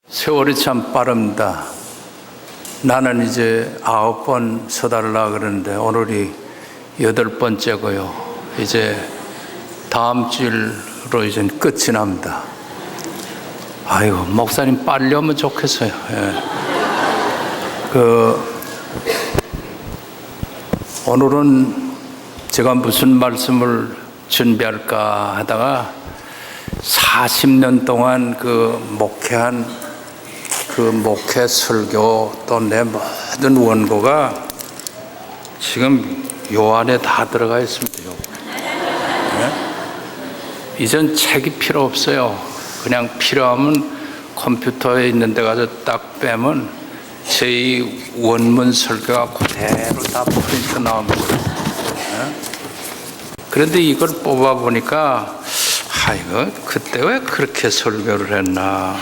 세월이 참 빠릅니다. 나는 이제 9번 서달라 그러는데 오늘이 8번째고요. 이제 다음 주일로 이제 끝이 납니다. 아이고, 목사님 빨리 오면 좋겠어요. 예. 오늘은 제가 무슨 말씀을 준비할까 하다가 40년 동안 목회한 목회 설교 또 내 모든 원고가 지금 요 안에 다 들어가 있습니다. 네? 이전 책이 필요 없어요. 그냥 필요하면 컴퓨터에 있는 데 가서 딱 빼면 제 원문 설교가 그대로 다 프린트 나옵니다. 네? 그런데 이걸 뽑아 보니까 이거 그때 왜 그렇게 설교를 했나.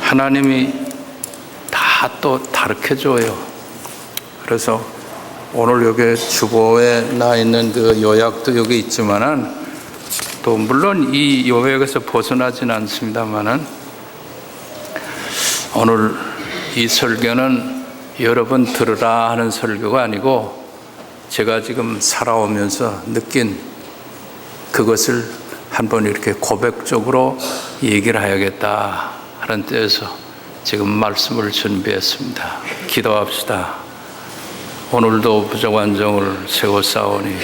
하나님이 다 또 다르게 줘요. 그래서 오늘 여기 주보에 나 있는 요약도 여기 있지만은 또 물론 이 요약에서 벗어나진 않습니다만은 오늘 이 설교는 여러분 들으라 하는 설교가 아니고 제가 지금 살아오면서 느낀 그것을 한번 이렇게 고백적으로 얘기를 해야겠다 하는 뜻에서 지금 말씀을 준비했습니다. 기도합시다. 오늘도 부족한 종을 세워싸우니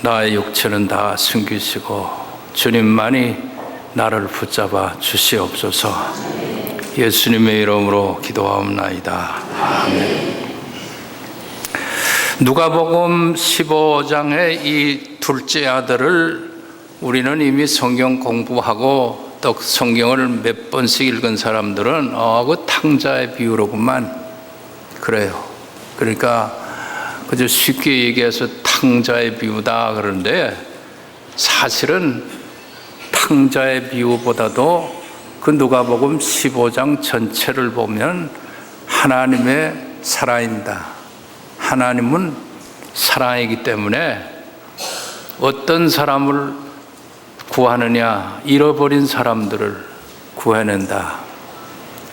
나의 육체는 다 숨기시고 주님만이 나를 붙잡아 주시옵소서. 예수님의 이름으로 기도하옵나이다. 아멘. 누가복음 15장의 이 둘째 아들을 우리는 이미 성경 공부하고 또 성경을 몇 번씩 읽은 사람들은 그 탕자의 비유로구만 그래요. 그러니까 그저 쉽게 얘기해서 탕자의 비유다 그러는데 사실은 탕자의 비유보다도 그 누가복음 15장 전체를 보면 하나님의 사랑입니다. 하나님은 사랑이기 때문에 어떤 사람을 구하느냐, 잃어버린 사람들을 구해낸다.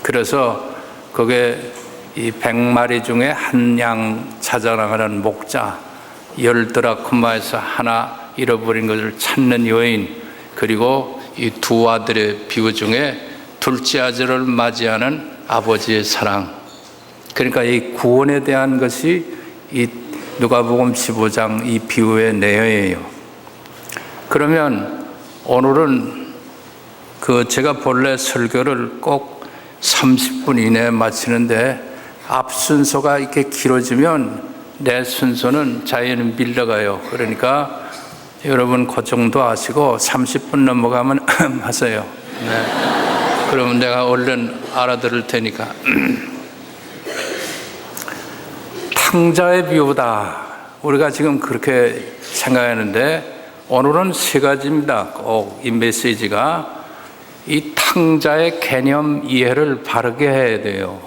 그래서 그게 이 100마리 중에 한 양 찾아나가는 목자, 10드라크마에서 하나 잃어버린 것을 찾는 여인, 그리고 이 두 아들의 비유 중에 둘째 아들을 맞이하는 아버지의 사랑. 그러니까 이 구원에 대한 것이 이 누가복음 15장 이 비유의 내용이에요. 그러면 오늘은 제가 본래 설교를 꼭 30분 이내에 마치는데 앞 순서가 이렇게 길어지면 내 순서는 자연히 밀려가요. 그러니까 여러분 그 정도 아시고 30분 넘어가면 하세요. 네. 그러면 내가 얼른 알아들을 테니까. 탕자의 비유다. 우리가 지금 그렇게 생각하는데 오늘은 세 가지입니다. 꼭 이 메시지가 이 탕자의 개념 이해를 바르게 해야 돼요.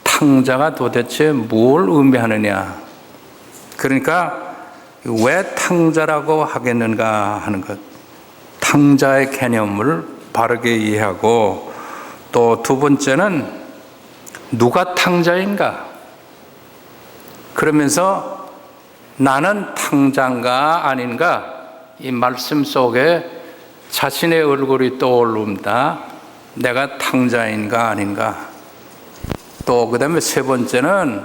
탕자가 도대체 뭘 의미하느냐. 그러니까 왜 탕자라고 하겠는가 하는 것. 탕자의 개념을 바르게 이해하고 또 두 번째는 누가 탕자인가. 그러면서 나는 탕자인가 아닌가. 이 말씀 속에 자신의 얼굴이 떠오릅니다. 내가 탕자인가 아닌가. 또 그다음에 세 번째는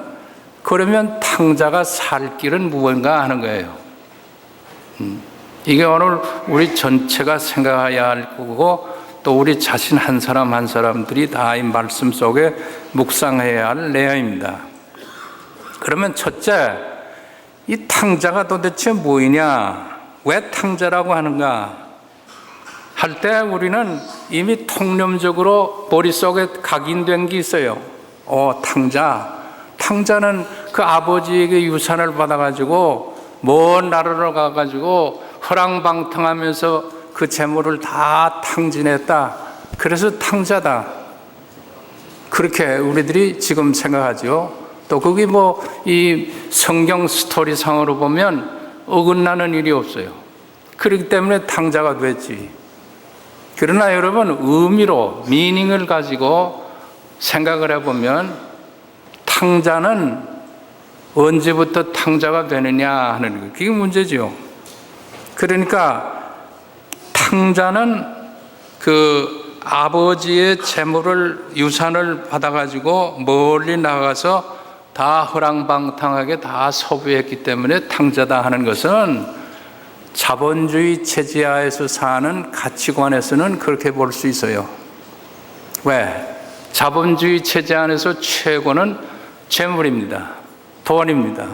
그러면 탕자가 살 길은 무엇인가 하는 거예요. 이게 오늘 우리 전체가 생각해야 할 거고 또 우리 자신 한 사람 한 사람들이 다 이 말씀 속에 묵상해야 할 내용입니다. 그러면 첫째, 이 탕자가 도대체 뭐이냐? 왜 탕자라고 하는가? 할 때 우리는 이미 통념적으로 머릿속에 각인된 게 있어요. 탕자. 탕자는 그 아버지에게 유산을 받아가지고 먼 나라로 가가지고 허랑방탕하면서 그 재물을 다 탕진했다. 그래서 탕자다. 그렇게 우리들이 지금 생각하죠. 또 그게 이 성경 스토리상으로 보면 어긋나는 일이 없어요. 그렇기 때문에 탕자가 됐지. 그러나 여러분, 의미로 미닝을 가지고 생각을 해보면 탕자는 언제부터 탕자가 되느냐 하는 거, 그게 문제죠. 그러니까 탕자는 그 아버지의 재물을, 유산을 받아가지고 멀리 나가서 다 허랑방탕하게 다 소비했기 때문에 탕자다 하는 것은 자본주의 체제하에서 사는 가치관에서는 그렇게 볼 수 있어요. 왜? 자본주의 체제 안에서 최고는 재물입니다. 돈입니다.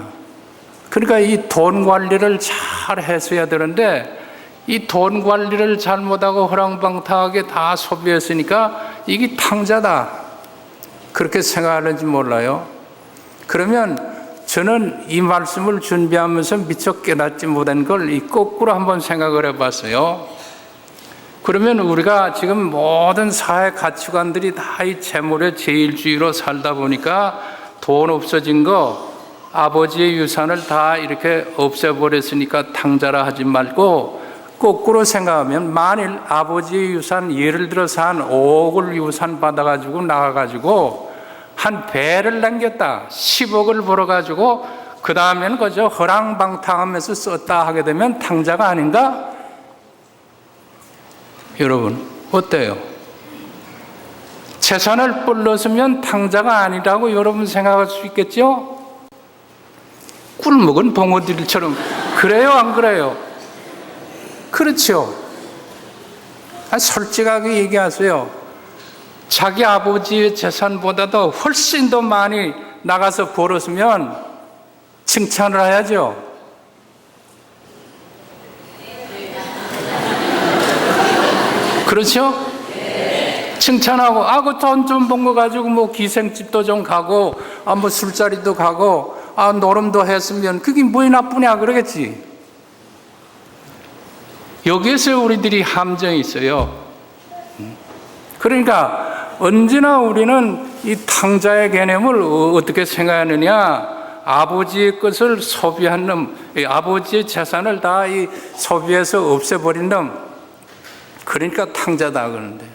그러니까 이 돈 관리를 잘 했어야 되는데 이 돈 관리를 잘못하고 허랑방탕하게 다 소비했으니까 이게 탕자다, 그렇게 생각하는지 몰라요. 그러면 저는 이 말씀을 준비하면서 미처 깨닫지 못한 걸 이 거꾸로 한번 생각을 해봤어요. 그러면 우리가 지금 모든 사회 가치관들이 다 이 재물의 제일주의로 살다 보니까 돈 없어진 거, 아버지의 유산을 다 이렇게 없애버렸으니까 탕자라 하지 말고 거꾸로 생각하면, 만일 아버지의 유산, 예를 들어서 한 5억을 유산 받아가지고 나가가지고 한 배를 남겼다, 10억을 벌어가지고 그 다음에는 그저 허랑방탕하면서 썼다 하게 되면 탕자가 아닌가? 여러분 어때요? 재산을 불렀으면 탕자가 아니라고 여러분 생각할 수 있겠죠? 꿀먹은 봉어들처럼. 그래요, 안 그래요? 그렇죠. 솔직하게 얘기하세요. 자기 아버지의 재산보다도 훨씬 더 많이 나가서 벌었으면 칭찬을 해야죠. 그렇죠? 칭찬하고, 그 돈 좀 번 거 가지고 뭐 기생집도 좀 가고, 뭐 술자리도 가고, 노름도 했으면 그게 뭐이 나쁘냐 그러겠지. 여기에서 우리들이 함정이 있어요. 그러니까 언제나 우리는 이 탕자의 개념을 어떻게 생각하느냐, 아버지의 것을 소비한 놈, 아버지의 재산을 다 이 소비해서 없애버린 놈, 그러니까 탕자다 그러는데,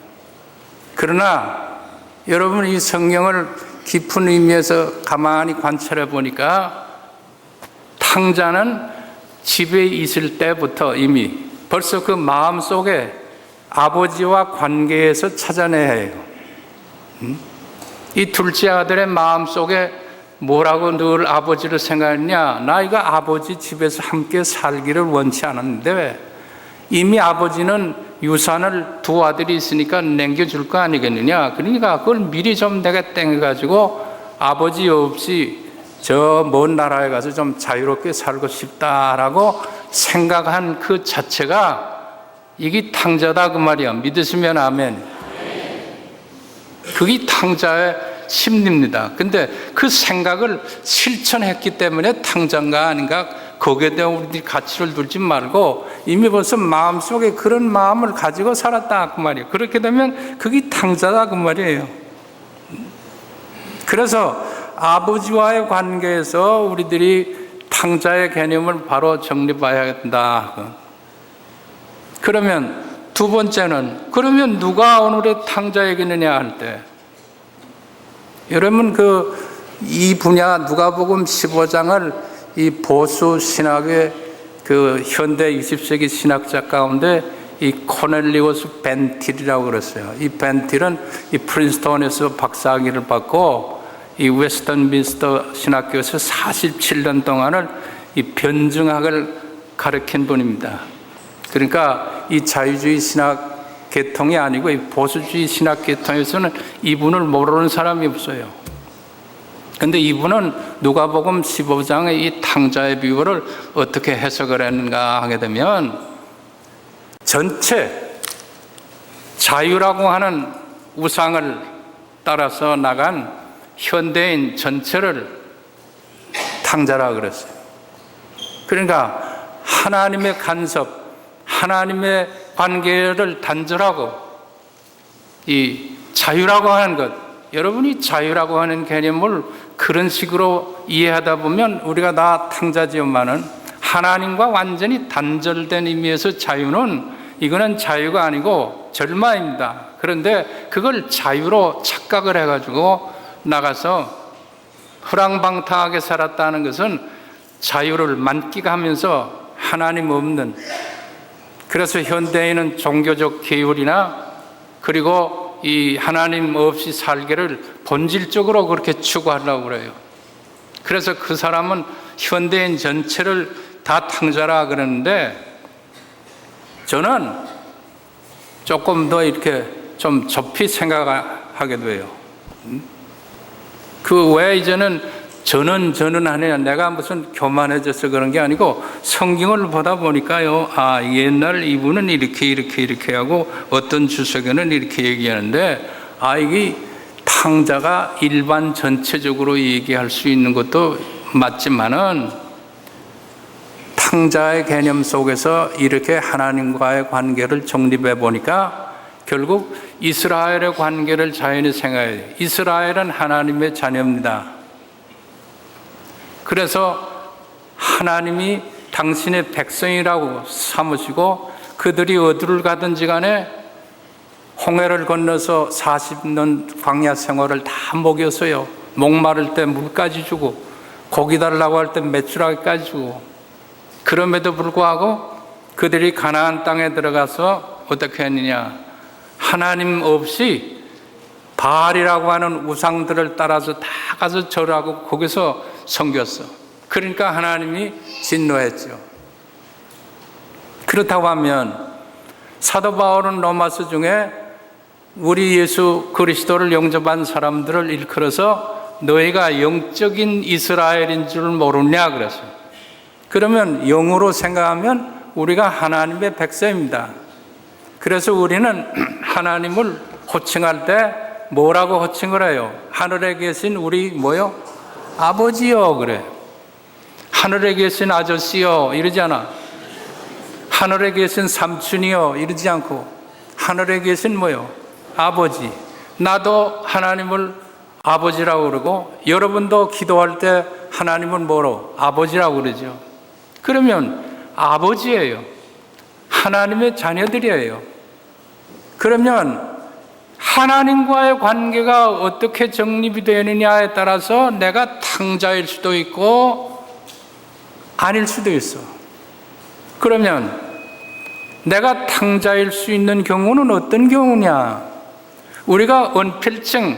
그러나 여러분 이 성경을 깊은 의미에서 가만히 관찰해 보니까 탕자는 집에 있을 때부터 이미 벌써 그 마음속에 아버지와 관계에서 찾아내야 해요. 이 둘째 아들의 마음속에 뭐라고 늘 아버지를 생각했냐? 나 이거 아버지 집에서 함께 살기를 원치 않았는데 왜? 이미 아버지는 유산을 두 아들이 있으니까 남겨줄 거 아니겠느냐. 그러니까 그걸 미리 좀 내가 땡겨가지고 아버지 없이 저 먼 나라에 가서 좀 자유롭게 살고 싶다라고 생각한 그 자체가 이게 탕자다 그 말이야. 믿으시면 아멘. 그게 탕자의 심리입니다. 근데 그 생각을 실천했기 때문에 탕자인가 아닌가, 거기에 대한 우리들이 가치를 두지 말고 이미 벌써 마음속에 그런 마음을 가지고 살았다 그 말이에요. 그렇게 되면 그게 탕자다 그 말이에요. 그래서 아버지와의 관계에서 우리들이 탕자의 개념을 바로 정립해야 된다. 그러면 두 번째는, 그러면 누가 오늘의 탕자이겠느냐 할 때, 여러분 이 분야 누가복음 15장을 이 보수 신학의 그 현대 20세기 신학자 가운데 이 코넬리우스 벤틸이라고 그랬어요. 이 벤틸은 이 프린스턴에서 박사학위를 받고 이 웨스턴민스터 신학교에서 47년 동안을 이 변증학을 가르친 분입니다. 그러니까 이 자유주의 신학 계통이 아니고 이 보수주의 신학 계통에서는 이분을 모르는 사람이 없어요. 그런데 이분은 누가복음 15장의 이 탕자의 비유를 어떻게 해석을 했는가 하게 되면, 전체 자유라고 하는 우상을 따라서 나간 현대인 전체를 탕자라고 그랬어요. 그러니까 하나님의 간섭, 하나님의 관계를 단절하고 이 자유라고 하는 것, 여러분이 자유라고 하는 개념을 그런 식으로 이해하다 보면 우리가 다 탕자지만은 하나님과 완전히 단절된 의미에서 자유는 이거는 자유가 아니고 절마입니다. 그런데 그걸 자유로 착각을 해가지고 나가서 후랑방탕하게 살았다는 것은 자유를 만끽하면서 하나님 없는, 그래서 현대인은 종교적 계율이나 그리고 이 하나님 없이 살기를 본질적으로 그렇게 추구하려고 그래요. 그래서 그 사람은 현대인 전체를 다 탕자라 그러는데, 저는 조금 더 이렇게 좀 좁이 생각하게 돼요. 그 왜 이제는 저는 하느냐, 내가 무슨 교만해져서 그런 게 아니고 성경을 보다 보니까요, 아, 옛날 이분은 이렇게 하고 어떤 주석에는 이렇게 얘기하는데, 아, 이게 탕자가 일반 전체적으로 얘기할 수 있는 것도 맞지만은 탕자의 개념 속에서 이렇게 하나님과의 관계를 정립해 보니까 결국 이스라엘의 관계를 자연히 생각해야 돼요. 이스라엘은 하나님의 자녀입니다. 그래서 하나님이 당신의 백성이라고 삼으시고 그들이 어디를 가든지 간에 홍해를 건너서 40년 광야 생활을 다 먹였어요. 목마를 때 물까지 주고 고기 달라고 할 때 메추라기까지 주고, 그럼에도 불구하고 그들이 가나안 땅에 들어가서 어떻게 했느냐, 하나님 없이 바알이라고 하는 우상들을 따라서 다 가서 절하고 거기서 섬겼어. 그러니까 하나님이 진노했죠. 그렇다고 하면 사도 바울은 로마서 중에 우리 예수 그리스도를 영접한 사람들을 일컬어서 너희가 영적인 이스라엘인 줄 모르냐 그랬어요. 그러면 영으로 생각하면 우리가 하나님의 백성입니다. 그래서 우리는 하나님을 호칭할 때 뭐라고 호칭을 해요? 하늘에 계신 우리 뭐요? 아버지요 그래. 하늘에 계신 아저씨요 이러잖아. 하늘에 계신 삼촌이요 이러지 않고 하늘에 계신 뭐요? 아버지. 나도 하나님을 아버지라고 그러고 여러분도 기도할 때 하나님은 뭐로? 아버지라고 그러죠. 그러면 아버지예요. 하나님의 자녀들이에요. 그러면 하나님과의 관계가 어떻게 정립이 되느냐에 따라서 내가 탕자일 수도 있고 아닐 수도 있어. 그러면 내가 탕자일 수 있는 경우는 어떤 경우냐? 우리가 언필증,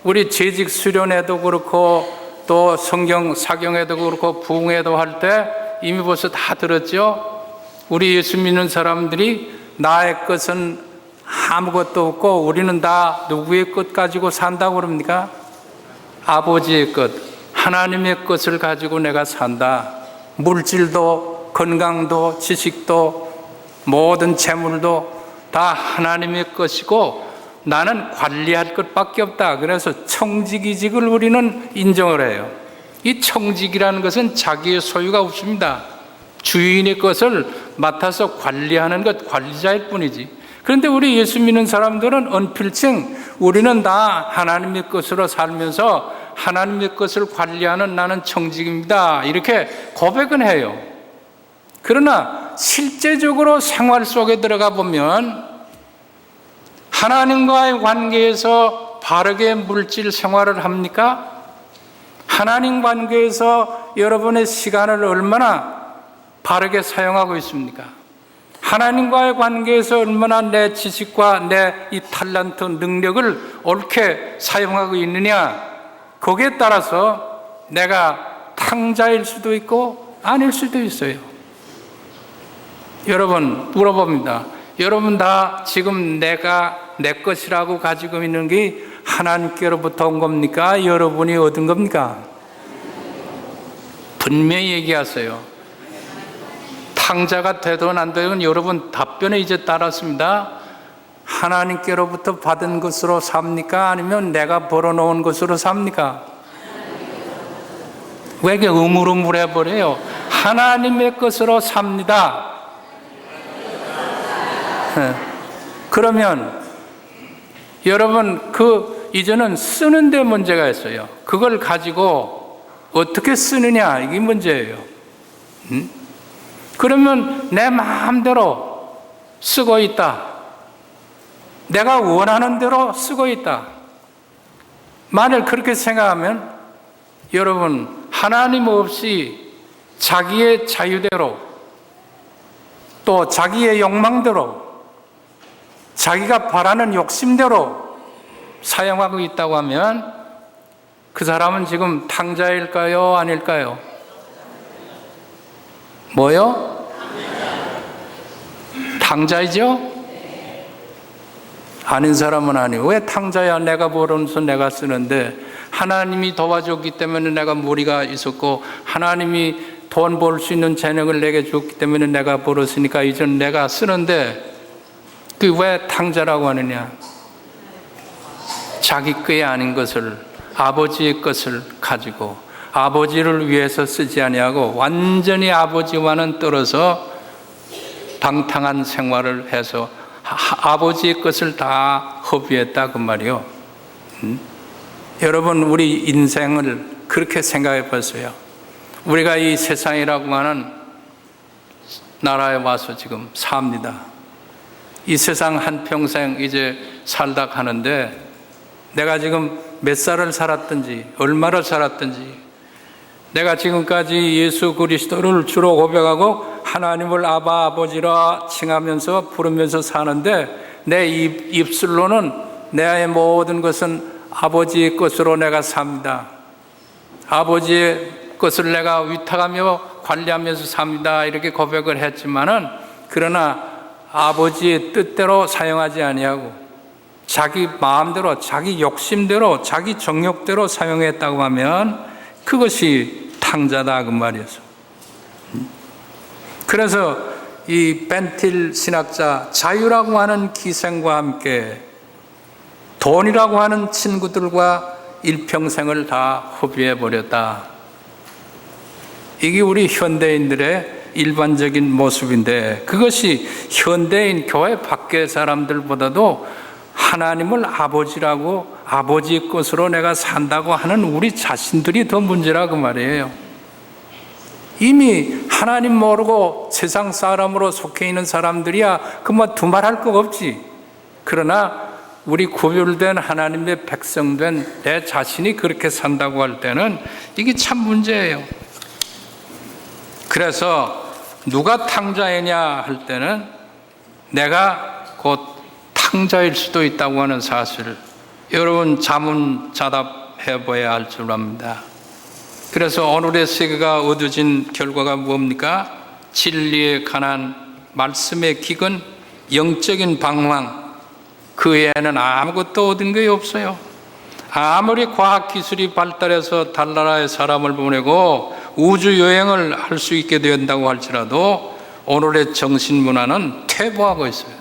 우리 재직 수련회도 그렇고 또 성경 사경회도 그렇고 부흥회도 할 때 이미 벌써 다 들었죠? 우리 예수 믿는 사람들이 나의 것은 아무것도 없고 우리는 다 누구의 것 가지고 산다고 그럽니까? 아버지의 것, 하나님의 것을 가지고 내가 산다. 물질도 건강도 지식도 모든 재물도 다 하나님의 것이고 나는 관리할 것밖에 없다. 그래서 청지기직을 우리는 인정을 해요. 이 청지기라는 것은 자기의 소유가 없습니다. 주인의 것을 맡아서 관리하는 것, 관리자일 뿐이지. 그런데 우리 예수 믿는 사람들은 언필칭 우리는 다 하나님의 것으로 살면서 하나님의 것을 관리하는 나는 청직입니다. 이렇게 고백은 해요. 그러나 실제적으로 생활 속에 들어가 보면 하나님과의 관계에서 바르게 물질 생활을 합니까? 하나님 관계에서 여러분의 시간을 얼마나 바르게 사용하고 있습니까? 하나님과의 관계에서 얼마나 내 지식과 내 이 탤런트 능력을 옳게 사용하고 있느냐, 거기에 따라서 내가 탕자일 수도 있고 아닐 수도 있어요. 여러분 물어봅니다. 여러분 다 지금 내가 내 것이라고 가지고 있는 게 하나님께로부터 온 겁니까? 여러분이 얻은 겁니까? 분명히 얘기하세요. 탕자가 되든 안 되든 여러분 답변에 이제 따랐습니다. 하나님께로부터 받은 것으로 삽니까? 아니면 내가 벌어놓은 것으로 삽니까? 왜 이렇게 우물우물해버려요? 하나님의 것으로 삽니다. 그러면 여러분 이제는 쓰는 데 문제가 있어요. 그걸 가지고 어떻게 쓰느냐 이게 문제예요. 그러면 내 마음대로 쓰고 있다. 내가 원하는 대로 쓰고 있다. 만일 그렇게 생각하면 여러분, 하나님 없이 자기의 자유대로 또 자기의 욕망대로 자기가 바라는 욕심대로 사용하고 있다고 하면 그 사람은 지금 탕자일까요? 아닐까요? 뭐요? 탕자이죠? 아닌 사람은 아니고. 왜 탕자야? 내가 벌어서 내가 쓰는데 하나님이 도와줬기 때문에 내가 무리가 있었고 하나님이 돈 벌 수 있는 재능을 내게 줬기 때문에 내가 벌었으니까 이제는 내가 쓰는데 그 왜 탕자라고 하느냐? 자기 것이 아닌 것을, 아버지의 것을 가지고 아버지를 위해서 쓰지 아니하고 완전히 아버지와는 떨어져 방탕한 생활을 해서 아버지의 것을 다 허비했다 그 말이요. 여러분, 우리 인생을 그렇게 생각해 보세요. 우리가 이 세상이라고 하는 나라에 와서 지금 삽니다. 이 세상 한평생 이제 살다 가는데 내가 지금 몇 살을 살았든지 얼마를 살았든지 내가 지금까지 예수 그리스도를 주로 고백하고 하나님을 아바 아버지라 칭하면서 부르면서 사는데 내 입술로는 내 모든 것은 아버지의 것으로 내가 삽니다. 아버지의 것을 내가 위탁하며 관리하면서 삽니다. 이렇게 고백을 했지만은 그러나 아버지의 뜻대로 사용하지 아니하고 자기 마음대로, 자기 욕심대로, 자기 정욕대로 사용했다고 하면 그것이 탕자다 그 말이었어. 그래서 이 벤틸 신학자, 자유라고 하는 기생과 함께 돈이라고 하는 친구들과 일평생을 다 허비해 버렸다. 이게 우리 현대인들의 일반적인 모습인데 그것이 현대인 교회 밖의 사람들보다도 하나님을 아버지라고 아버지의 것으로 내가 산다고 하는 우리 자신들이 더 문제라 그 말이에요. 이미 하나님 모르고 세상 사람으로 속해 있는 사람들이야 그 뭐 두말할 거 없지. 그러나 우리 구별된 하나님의 백성된 내 자신이 그렇게 산다고 할 때는 이게 참 문제예요. 그래서 누가 탕자이냐 할 때는 내가 곧 탕자일 수도 있다고 하는 사실을 여러분 자문자답해 봐야 할 줄 압니다. 그래서 오늘의 세계가 얻어진 결과가 뭡니까? 진리에 관한 말씀의 기근, 영적인 방황, 그 외에는 아무것도 얻은 게 없어요. 아무리 과학기술이 발달해서 달나라에 사람을 보내고 우주여행을 할 수 있게 된다고 할지라도 오늘의 정신문화는 퇴보하고 있어요.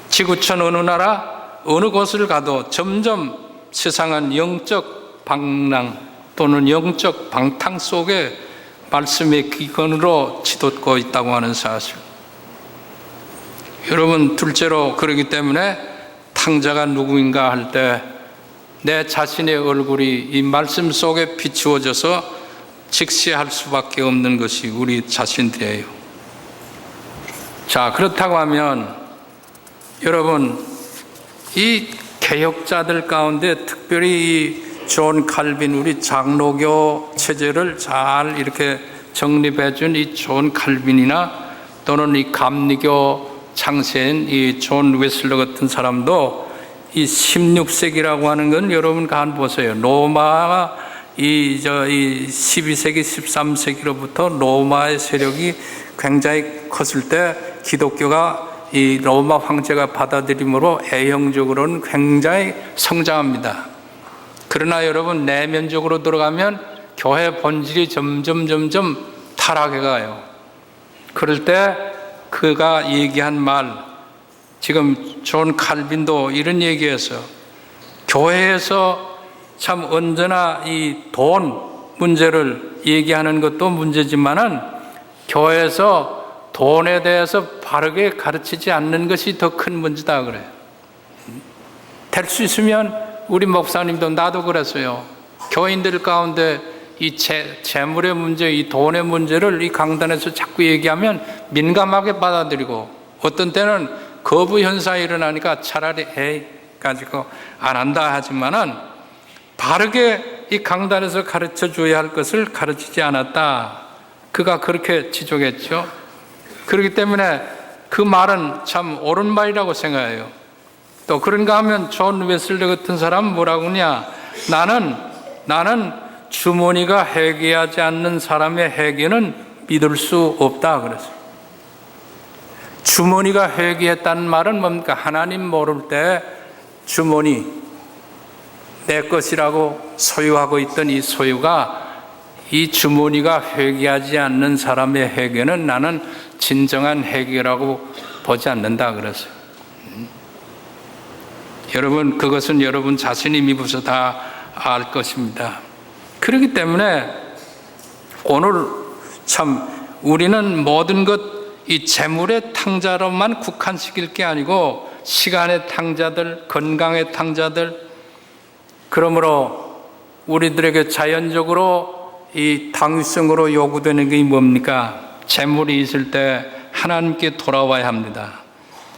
지구촌 어느 나라, 어느 곳을 가도 점점 세상은 영적 방랑 또는 영적 방탕 속에 말씀의 기근으로 치솟고 있다고 하는 사실. 여러분, 둘째로 그러기 때문에 탕자가 누구인가 할 때 내 자신의 얼굴이 이 말씀 속에 비추어져서 직시할 수밖에 없는 것이 우리 자신들이에요. 자, 그렇다고 하면 여러분, 이 개혁자들 가운데 특별히 이 존 칼빈, 우리 장로교 체제를 잘 이렇게 정립해 준 이 존 칼빈이나 또는 이 감리교 창세인 이 존 웨슬러 같은 사람도 이 16세기라고 하는 건 여러분 간 보세요. 로마가 이 12세기, 13세기로부터 로마의 세력이 굉장히 컸을 때 기독교가 이 로마 황제가 받아들임으로 A형적으로는 굉장히 성장합니다. 그러나 여러분 내면적으로 들어가면 교회 본질이 점점 타락해 가요. 그럴 때 그가 얘기한 말, 지금 존 칼빈도 이런 얘기해서 교회에서 참 언제나 이 돈 문제를 얘기하는 것도 문제지만은 교회에서 돈에 대해서 바르게 가르치지 않는 것이 더 큰 문제다 그래요. 될 수 있으면 우리 목사님도 나도 그랬어요. 교인들 가운데 이 재물의 문제, 이 돈의 문제를 이 강단에서 자꾸 얘기하면 민감하게 받아들이고 어떤 때는 거부 현상이 일어나니까 차라리 에이 가지고 안 한다 하지만은 바르게 이 강단에서 가르쳐 줘야 할 것을 가르치지 않았다. 그가 그렇게 지적했죠. 그렇기 때문에 그 말은 참 옳은 말이라고 생각해요. 또 그런가 하면 존 웨슬리 같은 사람은 뭐라고 하냐, 나는 주머니가 회개하지 않는 사람의 회개는 믿을 수 없다 그랬어요. 주머니가 회개했다는 말은 뭡니까? 하나님 모를 때 주머니, 내 것이라고 소유하고 있던 이 소유가, 이 주머니가 회개하지 않는 사람의 회개는 나는 진정한 회개라고 보지 않는다 그랬어요. 여러분, 그것은 여러분 자신이 믿어서 다 알 것입니다. 그렇기 때문에 오늘 참 우리는 모든 것 이 재물의 탕자로만 국한시킬 게 아니고 시간의 탕자들, 건강의 탕자들, 그러므로 우리들에게 자연적으로 이 당위성으로 요구되는 게 뭡니까? 재물이 있을 때 하나님께 돌아와야 합니다.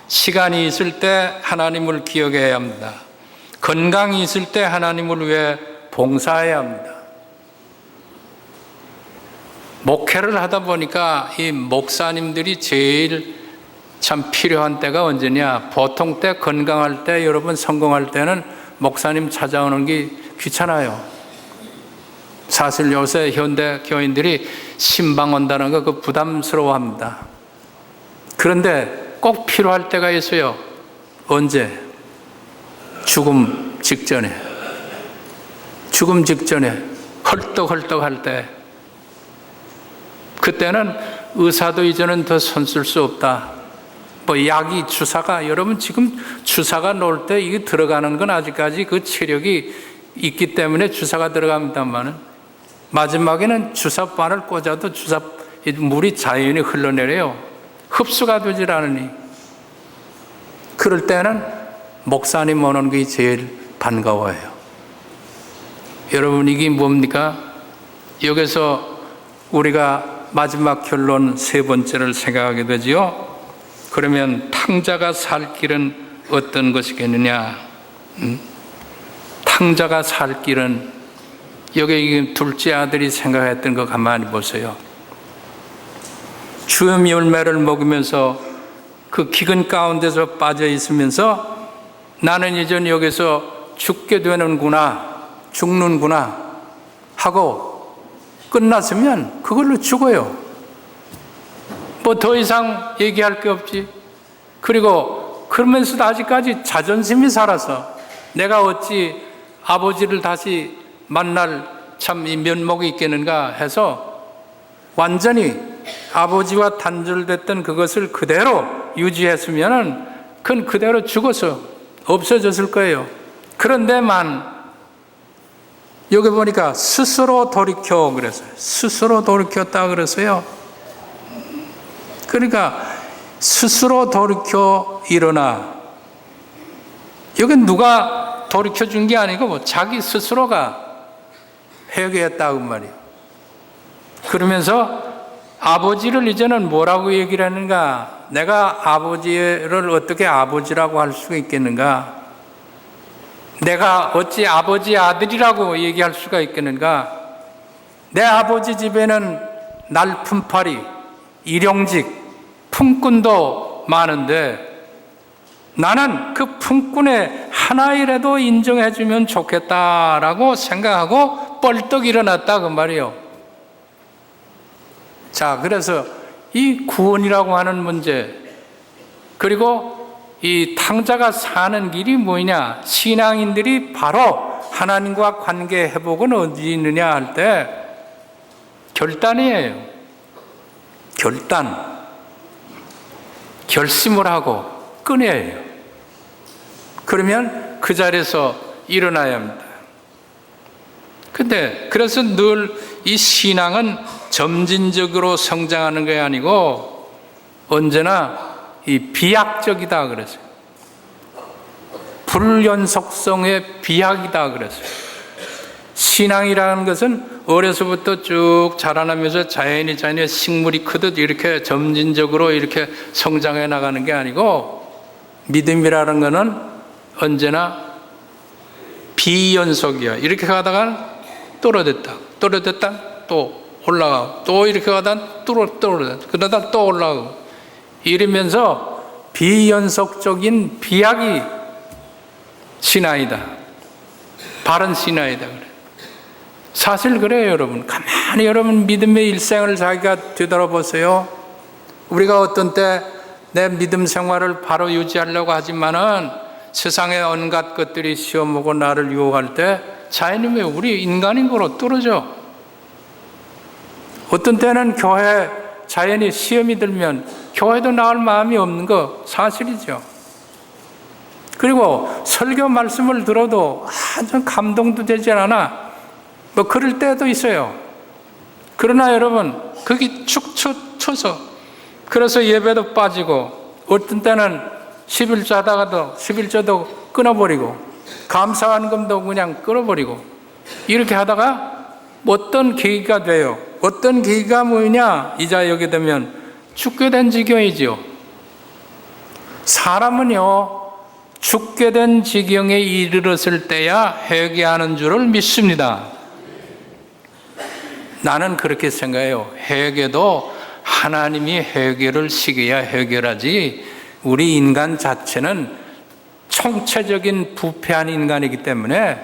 시간이 있을 때 하나님을 기억해야 합니다. 건강이 있을 때 하나님을 위해 봉사해야 합니다. 목회를 하다 보니까 이 목사님들이 제일 참 필요한 때가 언제냐? 보통 때, 건강할 때, 여러분 성공할 때는 목사님 찾아오는 게 귀찮아요. 사실 요새 현대 교인들이 신방 온다는 거 그 부담스러워합니다. 그런데 꼭 필요할 때가 있어요. 언제? 죽음 직전에. 죽음 직전에 헐떡헐떡할 때. 그때는 의사도 이제는 더 손쓸 수 없다. 뭐 약이, 주사가, 여러분 지금 주사가 놓을 때 이게 들어가는 건 아직까지 그 체력이 있기 때문에 주사가 들어갑니다만은 마지막에는 주사바늘 꽂아도 물이 자연히 흘러내려요. 흡수가 되질 않으니. 그럴 때는 목사님 오는 게 제일 반가워요. 여러분, 이게 뭡니까? 여기서 우리가 마지막 결론 세 번째를 생각하게 되지요. 그러면 탕자가 살 길은 어떤 것이겠느냐? 탕자가 살 길은, 여기 둘째 아들이 생각했던 거 가만히 보세요. 주염 열매를 먹으면서 그 기근 가운데서 빠져 있으면서 나는 이제 여기서 죽게 되는구나, 죽는구나 하고 끝났으면 그걸로 죽어요. 뭐 더 이상 얘기할 게 없지. 그리고 그러면서도 아직까지 자존심이 살아서 내가 어찌 아버지를 다시 만날 참 이 면목이 있겠는가 해서 완전히 아버지와 단절됐던 그것을 그대로 유지했으면은 그건 그대로 죽어서 없어졌을 거예요. 그런데만 여기 보니까 스스로 돌이켜 그랬어요. 스스로 돌이켰다 그랬어요. 그러니까 스스로 돌이켜 일어나. 여기 누가 돌이켜 준 게 아니고 뭐 자기 스스로가 회개했다고 말이에요. 그러면서 아버지를 이제는 뭐라고 얘기를 하는가? 내가 아버지를 어떻게 아버지라고 할 수가 있겠는가? 내가 어찌 아버지 아들이라고 얘기할 수가 있겠는가? 내 아버지 집에는 날품팔이, 일용직, 품꾼도 많은데 나는 그 품꾼의 하나이라도 인정해주면 좋겠다라고 생각하고 뻘떡 일어났다 그 말이에요. 자, 그래서 이 구원이라고 하는 문제, 그리고 이 탕자가 사는 길이 뭐냐? 신앙인들이 바로 하나님과 관계 회복은 어디 있느냐 할 때 결단이에요. 결단. 결심을 하고 끊어야 해요. 그러면 그 자리에서 일어나야 합니다. 근데 그래서 늘 이 신앙은 점진적으로 성장하는 게 아니고 언제나 이 비약적이다 그랬어요. 불연속성의 비약이다 그랬어요. 신앙이라는 것은 어려서부터 쭉 자라나면서 자연이 식물이 크듯 이렇게 점진적으로 이렇게 성장해 나가는 게 아니고, 믿음이라는 것은 언제나 비연속이야. 이렇게 가다가 떨어졌다 또 올라가고, 또 이렇게 가다가 떨어졌다 그러다 또 올라가고, 이러면서 비연속적인 비약이 신앙이다, 바른 신앙이다. 그래. 사실 그래요, 여러분. 가만히 여러분 믿음의 일생을 자기가 되돌아보세요. 우리가 어떤 때 내 믿음 생활을 바로 유지하려고 하지만은 세상의 온갖 것들이 시험오고 나를 유혹할 때 자연이 우리 인간인 거로 떨어져. 어떤 때는 교회 자연이 시험이 들면 교회도 나올 마음이 없는 거 사실이죠. 그리고 설교 말씀을 들어도 아주 감동도 되지 않아. 뭐 그럴 때도 있어요. 그러나 여러분, 거기 축 쳐서 그래서 예배도 빠지고, 어떤 때는 11조 하다가도 11조도 끊어버리고, 감사원금도 그냥 끊어버리고, 이렇게 하다가 어떤 계기가 돼요. 어떤 계기가 뭐냐? 이제 여기 되면 죽게 된 지경이지요. 사람은요, 죽게 된 지경에 이르렀을 때야 회개하는 줄을 믿습니다. 나는 그렇게 생각해요. 회개도 하나님이 회개를 시켜야 회개하지, 우리 인간 자체는 총체적인 부패한 인간이기 때문에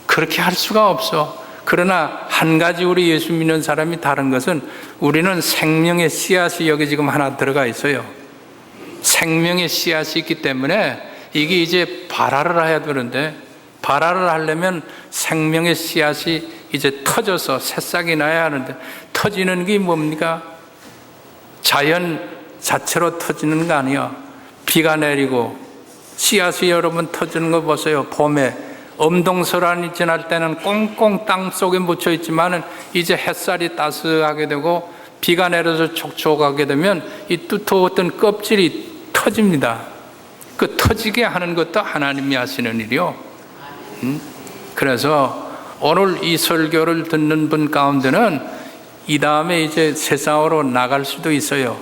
그렇게 할 수가 없어. 그러나 한 가지 우리 예수 믿는 사람이 다른 것은, 우리는 생명의 씨앗이 여기 지금 하나 들어가 있어요. 생명의 씨앗이 있기 때문에 이게 이제 발화를 해야 되는데, 발화를 하려면 생명의 씨앗이 이제 터져서 새싹이 나야 하는데, 터지는 게 뭡니까? 자연 자체로 터지는 거 아니야. 비가 내리고 씨앗이 여러분 터지는 거 보세요. 봄에 엄동설한이 지날 때는 꽁꽁 땅 속에 묻혀 있지만은 이제 햇살이 따스하게 되고 비가 내려서 촉촉하게 되면 이 두터웠던 껍질이 터집니다. 그 터지게 하는 것도 하나님이 하시는 일이요. 그래서 오늘 이 설교를 듣는 분 가운데는 이 다음에 이제 세상으로 나갈 수도 있어요.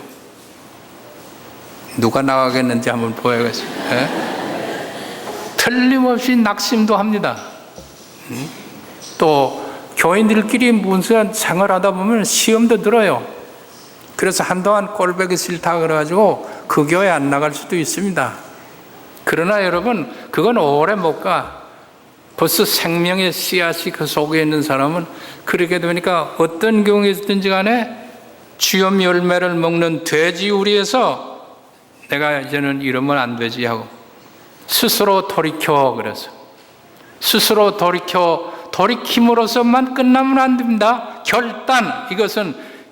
누가 나가겠는지 한번 보여야겠어요. 틀림없이 낙심도 합니다. 또 교인들끼리 무슨 생활하다 보면 시험도 들어요. 그래서 한동안 꼴보기 싫다 그래가지고 그 교회 안 나갈 수도 있습니다. 그러나 여러분, 그건 오래 못 가. 벌써 생명의 씨앗이 그 속에 있는 사람은 그렇게 되니까 어떤 경우에든지 간에 주염 열매를 먹는 돼지우리에서 내가 이제는 이러면 안 되지 하고 스스로 돌이켜. 그래서 스스로 돌이킴으로써만 끝나면 안 됩니다. 결단,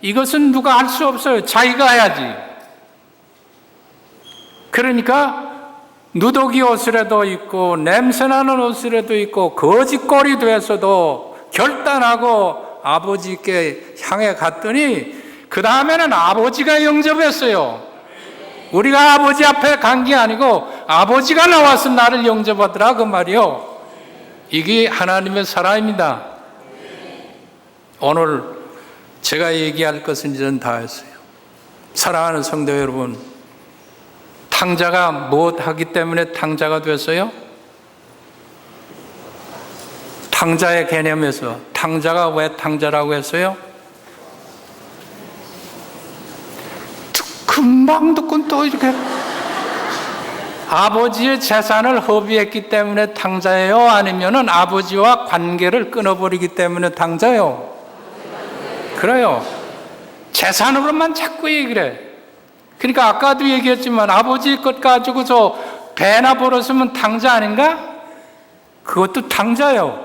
이것은 누가 할 수 없어요. 자기가 해야지. 그러니까 누더기 옷이라도 입고 냄새나는 옷이라도 입고 거짓골이 돼서도 결단하고 아버지께 향해 갔더니 그 다음에는 아버지가 영접했어요. 우리가 아버지 앞에 간 게 아니고 아버지가 나와서 나를 영접하더라 그 말이요. 이게 하나님의 사랑입니다. 오늘 제가 얘기할 것은 이제는 다 했어요. 사랑하는 성도 여러분, 탕자가 무엇 하기 때문에 탕자가 됐어요? 탕자의 개념에서 탕자가 왜 탕자라고 했어요? 금방 듣고 또 이렇게 아버지의 재산을 허비했기 때문에 탕자예요? 아니면은 아버지와 관계를 끊어버리기 때문에 탕자예요? 그래요. 재산으로만 자꾸 얘기를 해. 그러니까 아까도 얘기했지만 아버지 것 가지고서 배나 벌었으면 탕자 아닌가? 그것도 탕자요.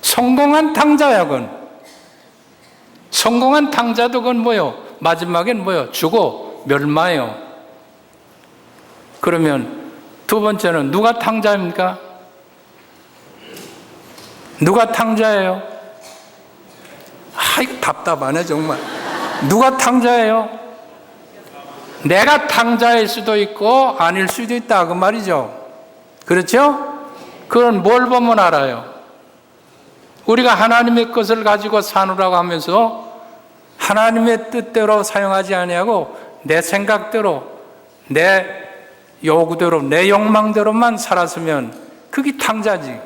성공한 탕자야 그건. 성공한 탕자도 그건 뭐요? 마지막엔 뭐요? 죽어 멸망해요. 그러면 두 번째는 누가 탕자입니까? 누가 탕자예요? 이거 답답하네 정말. 누가 탕자예요? 내가 탕자일 수도 있고 아닐 수도 있다 그 말이죠. 그렇죠? 그건 뭘 보면 알아요? 우리가 하나님의 것을 가지고 사느라고 하면서 하나님의 뜻대로 사용하지 아니하고 내 생각대로, 내 요구대로, 내 욕망대로만 살았으면 그게 탕자지.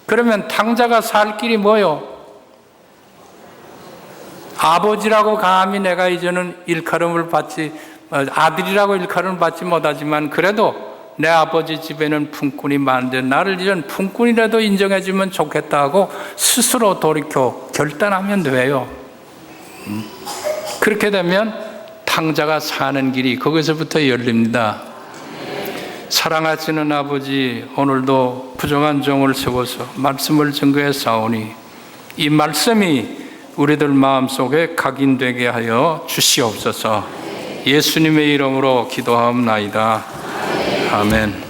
그러면 탕자가 살 길이 뭐요? 아버지라고 감히 내가 이제는 아들이라고 일컬음을 받지 못하지만 그래도 내 아버지 집에는 품꾼이 많은데 나를 이젠 품꾼이라도 인정해주면 좋겠다 하고 스스로 돌이켜 결단하면 돼요. 그렇게 되면 탕자가 사는 길이 거기서부터 열립니다. 사랑하시는 아버지, 오늘도 부정한 종을 세워서 말씀을 증거해 싸우니 이 말씀이 우리들 마음속에 각인되게 하여 주시옵소서. 예수님의 이름으로 기도하옵나이다. 아멘.